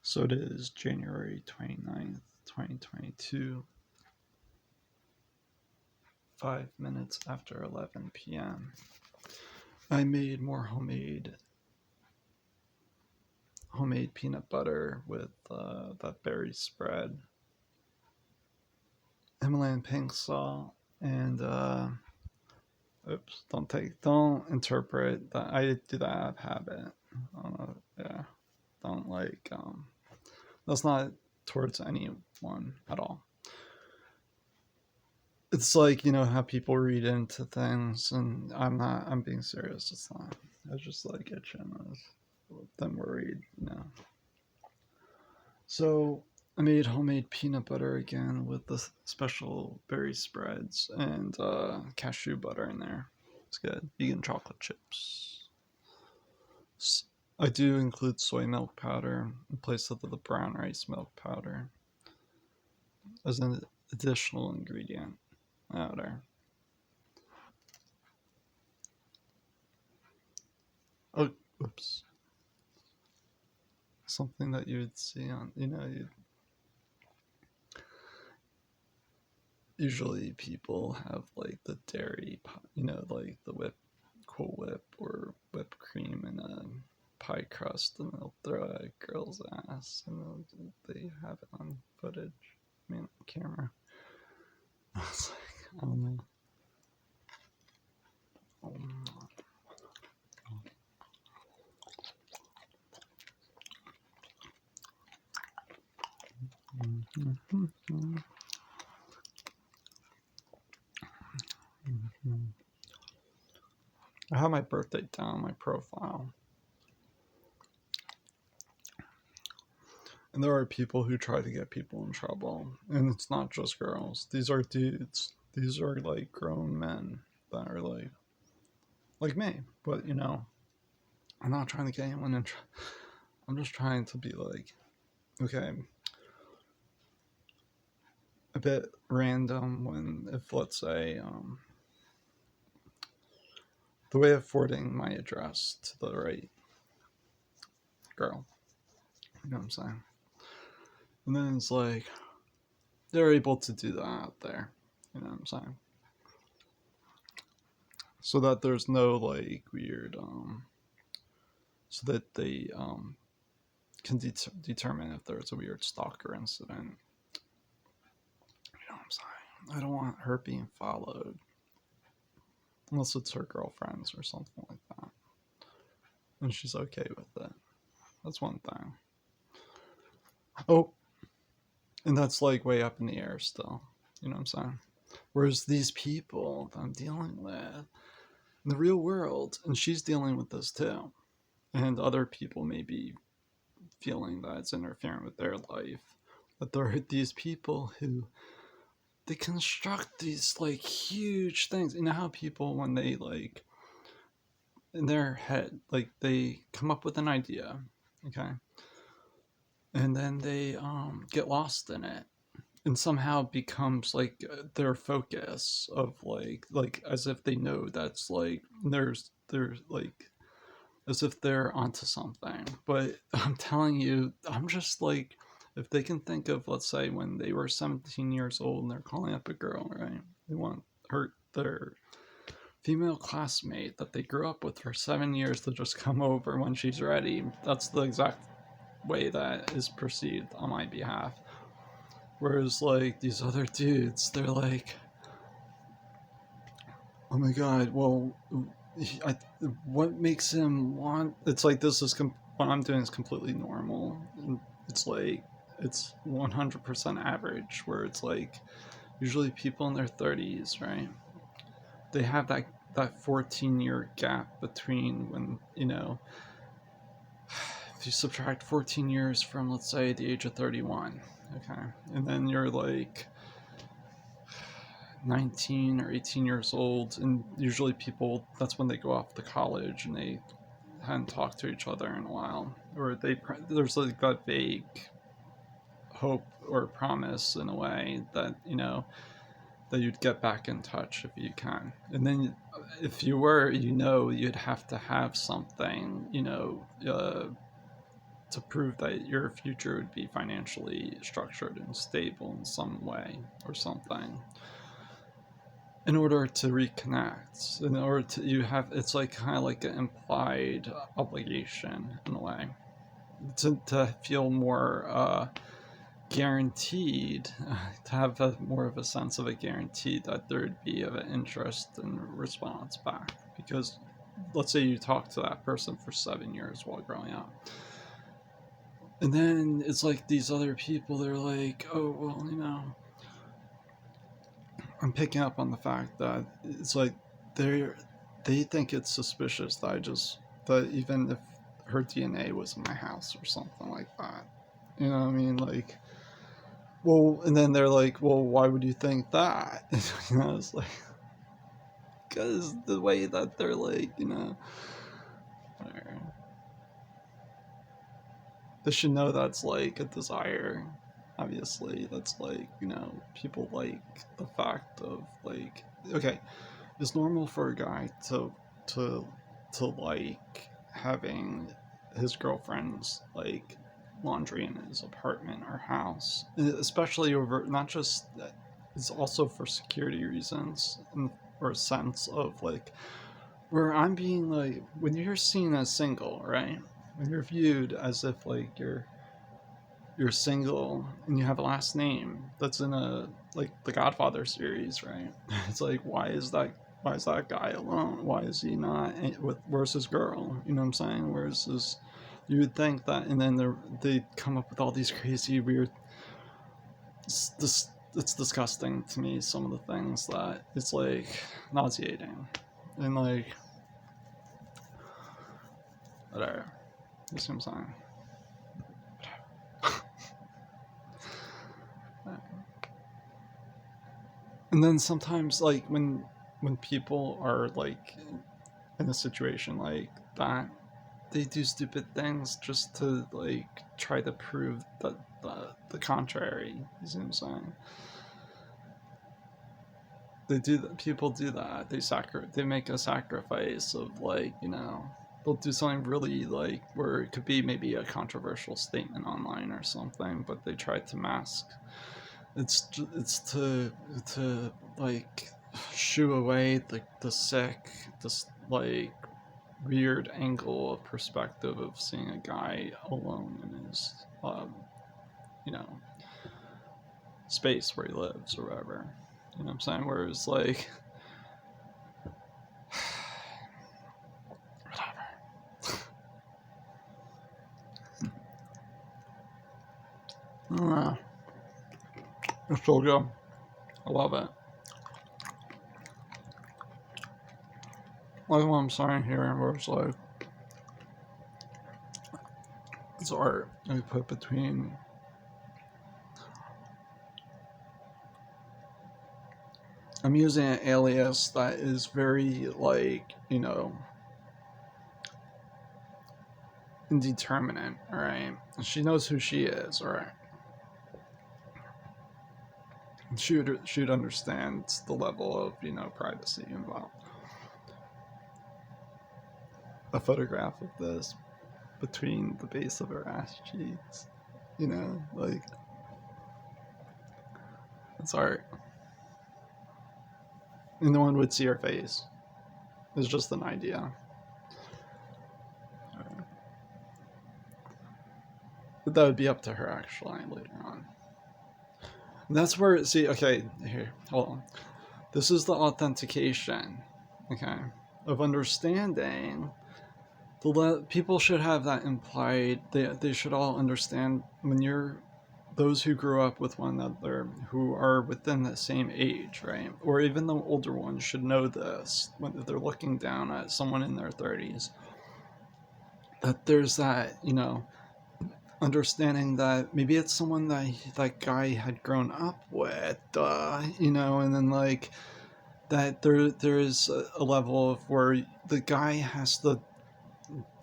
So it is January 29th, 2022, 5 minutes after 11 p.m. I made more homemade peanut butter with that berry spread, Himalayan pink salt, and oops, don't interpret that. I do that out of habit. Yeah, don't that's not towards anyone at all. It's like, how people read into things, and I'm being serious. It's not. I was just like itching. I was then worried. So I made homemade peanut butter again with the special berry spreads and cashew butter in there. It's good. Vegan chocolate chips. I do include soy milk powder in place of the brown rice milk powder as an additional ingredient there. Oh, oops. Something that you would see on, usually people have like the dairy, like the Cool Whip or whipped cream in a pie crust, and they'll throw a girl's ass, and they have it on footage, camera. I was like, I don't know. I have my birthday down on my profile. And there are people who try to get people in trouble. And it's not just girls. These are dudes. These are like grown men that are like me. But I'm not trying to get anyone in trouble. I'm just trying to be like, okay, a bit random if let's say, the way of forwarding my address to the right girl. You know what I'm saying? And then it's like, they're able to do that out there. You know what I'm saying? So that there's no like weird, so that they can determine if there's a weird stalker incident. You know what I'm saying? I don't want her being followed. Unless it's her girlfriends or something like that. And she's okay with it. That's one thing. Oh, and that's like way up in the air still. You know what I'm saying? Whereas these people that I'm dealing with in the real world, and she's dealing with this too, and other people may be feeling that it's interfering with their life, that there are these people who they construct these like huge things. You know how people, when they like in their head, like they come up with an idea, okay, and then they get lost in it, and somehow becomes like their focus of like as if they know that's like there's like as if they're onto something. But I'm telling you, I'm just like, if they can think of, let's say, when they were 17 years old and they're calling up a girl, right? They want their female classmate that they grew up with for 7 years to just come over when she's ready. That's the exact way that is perceived on my behalf. Whereas, like, these other dudes, they're like, oh my god, well, what makes him want? It's like this is what I'm doing is completely normal. It's like it's 100% average. Where it's like usually people in their 30s, right? They have that 14-year gap between when if you subtract 14 years from, let's say, the age of 31, okay, and then you're like 19 or 18 years old, and usually people, that's when they go off to college and they hadn't talked to each other in a while, or there's like that vague hope or promise in a way that that you'd get back in touch if you can. And then if you were, you'd have to have something, to prove that your future would be financially structured and stable in some way or something, in order to reconnect, in order to you have, it's like kind of like an implied obligation in a way, to feel more guaranteed, to have more of a sense of a guarantee that there'd be of an interest and response back. Because let's say you talk to that person for 7 years while growing up, and then it's like these other people, they're like, oh, well, I'm picking up on the fact that it's like they think it's suspicious that even if her DNA was in my house or something like that, you know what I mean? Like, well, and then they're like, well, why would you think that? It's like, because the way that they're like, whatever. They should know that's like a desire. Obviously, that's like, people like the fact of like, okay, it's normal for a guy to to like having his girlfriend's like laundry in his apartment or house, especially over, not just, it's also for security reasons, or a sense of like, where I'm being like, when you're seen as single, right? When you're viewed as if like you're single and you have a last name that's in a, like the Godfather series, right? It's like, why is that guy alone? Why is he not with, where's his girl? You know what I'm saying? Where's his, you would think that, and then they come up with all these crazy weird, it's disgusting to me, some of the things that it's like nauseating, and like, whatever. You see what I'm saying? And then sometimes, like, when people are like in a situation like that, they do stupid things just to like try to prove that the contrary. You see what I'm saying? People do that. They make a sacrifice of like, they'll do something really like where it could be maybe a controversial statement online or something, but they try to mask. It's to like shoo away the sick, this like weird angle of perspective of seeing a guy alone in his you know space where he lives or whatever. You know what I'm saying? Whereas like whatever. I don't know. It's so good. I love it. Like what I'm saying here, where it's like, it's art we put between I'm using an alias that is very like, indeterminate, alright? She knows who she is, alright? She would understand the level of, privacy involved. A photograph of this between the base of her ass cheeks, like, it's art. And no one would see her face. It's just an idea. But that would be up to her actually later on. And that's where, see, okay, here, hold on. This is the authentication, okay, of understanding. People should have that implied. They should all understand when you're those who grew up with one another, who are within the same age, right? Or even the older ones should know this when they're looking down at someone in their 30s. That there's that, understanding that maybe it's someone that guy had grown up with, and then like that there's a level of where the guy has to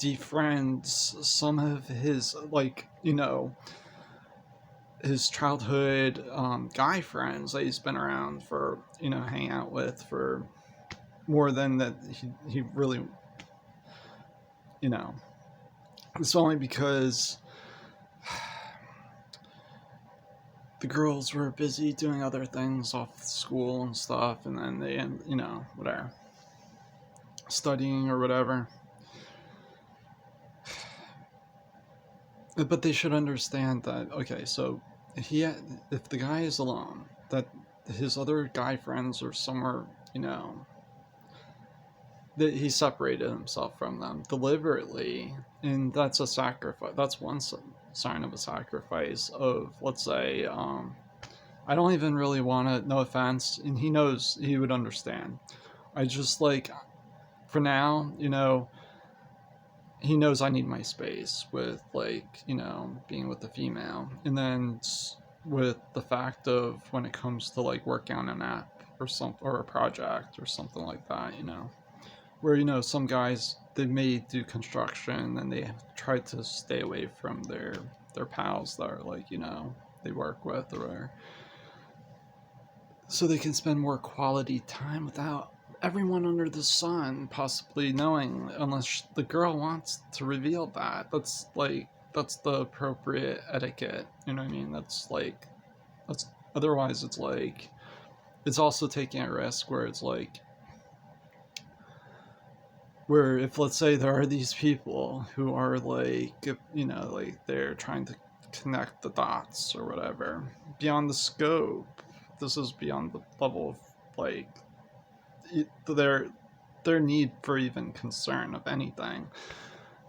defriend some of his like, his childhood guy friends that he's been around for, hang out with for more than that he really, it's only because the girls were busy doing other things off school and stuff, and then they, whatever, studying or whatever. But they should understand that, okay, so if the guy is alone, that his other guy friends are somewhere, that he separated himself from them deliberately, and that's a sacrifice. That's one sign of a sacrifice of, let's say, I don't even really want to, no offense, and he knows, he would understand. I just, like, for now, he knows I need my space with, like, being with the female. And then with the fact of when it comes to, like, working on an app or a project or something like that, where, some guys, they may do construction and they try to stay away from their pals that are, like, they work with or whatever, so they can spend more quality time without everyone under the sun possibly knowing, unless the girl wants to reveal that. That's the appropriate etiquette, you know what I mean? That's otherwise it's like, it's also taking a risk where it's like, where if, let's say, there are these people who are like, like, they're trying to connect the dots or whatever beyond the scope. This is beyond the level of, like, their need for even concern of anything,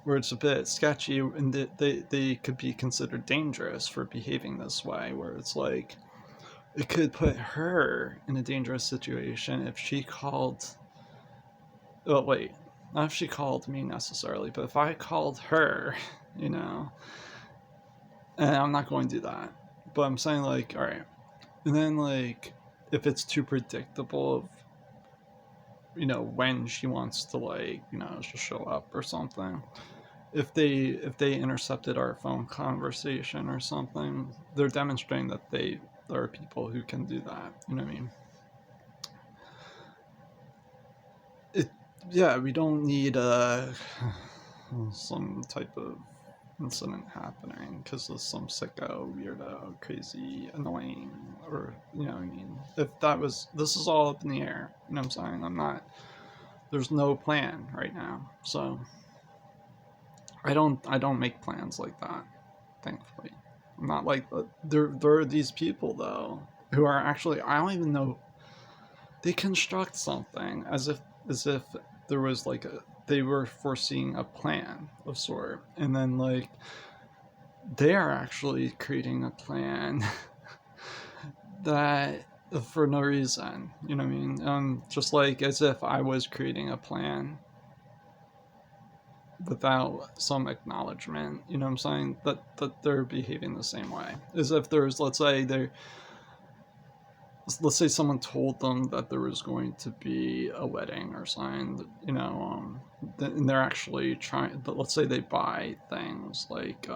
where it's a bit sketchy, and they could be considered dangerous for behaving this way, where it's like, it could put her in a dangerous situation if she called, well, wait, not if she called me necessarily, but if I called her, and I'm not going to do that, but I'm saying, like, all right, and then, like, if it's too predictable of, when she wants to, like, just show up or something, if they intercepted our phone conversation or something, they're demonstrating that there are people who can do that, you know what I mean? Yeah, we don't need some type of incident happening because of some sicko, weirdo, crazy, annoying, or, you know what I mean? This is all up in the air, you know what I'm saying? There's no plan right now, so I don't make plans like that, thankfully. I'm not like, there are these people, though, who are actually, I don't even know, they construct something as if there was, like, they were foreseeing a plan of sort, and then, like, they are actually creating a plan that, for no reason, you know what I mean? Just like as if I was creating a plan without some acknowledgement, you know what I'm saying? That they're behaving the same way, as if there's, let's say someone told them that there was going to be a wedding or something, and they're actually trying, but let's say they buy things like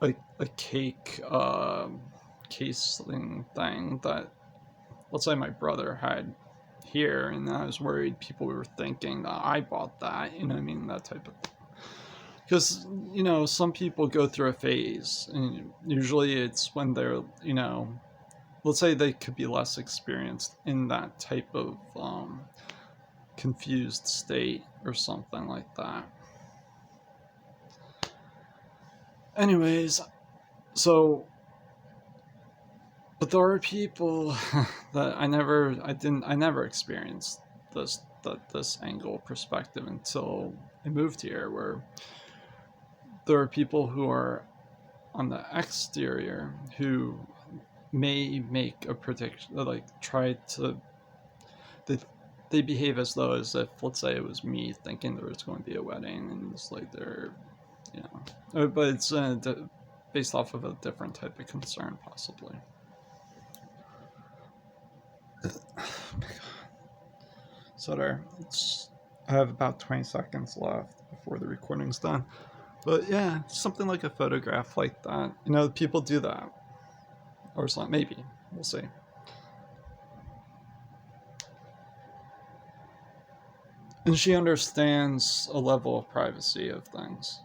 a cake casing thing that, let's say, my brother had here, and I was worried people were thinking that I bought that, you know what I mean? That type of thing. Because, some people go through a phase, and usually it's when they're, let's say they could be less experienced in that type of confused state or something like that. Anyways, so, but there are people that I never experienced this angle perspective until I moved here, where there are people who are on the exterior who may make a prediction, like, try to, they behave as though, as if, let's say, it was me thinking there was going to be a wedding, and it's like they're, but it's based off of a different type of concern, possibly. Oh my god. So I have about 20 seconds left before the recording's done. But yeah, something like a photograph like that. People do that. Or something, maybe. We'll see. And she understands a level of privacy of things.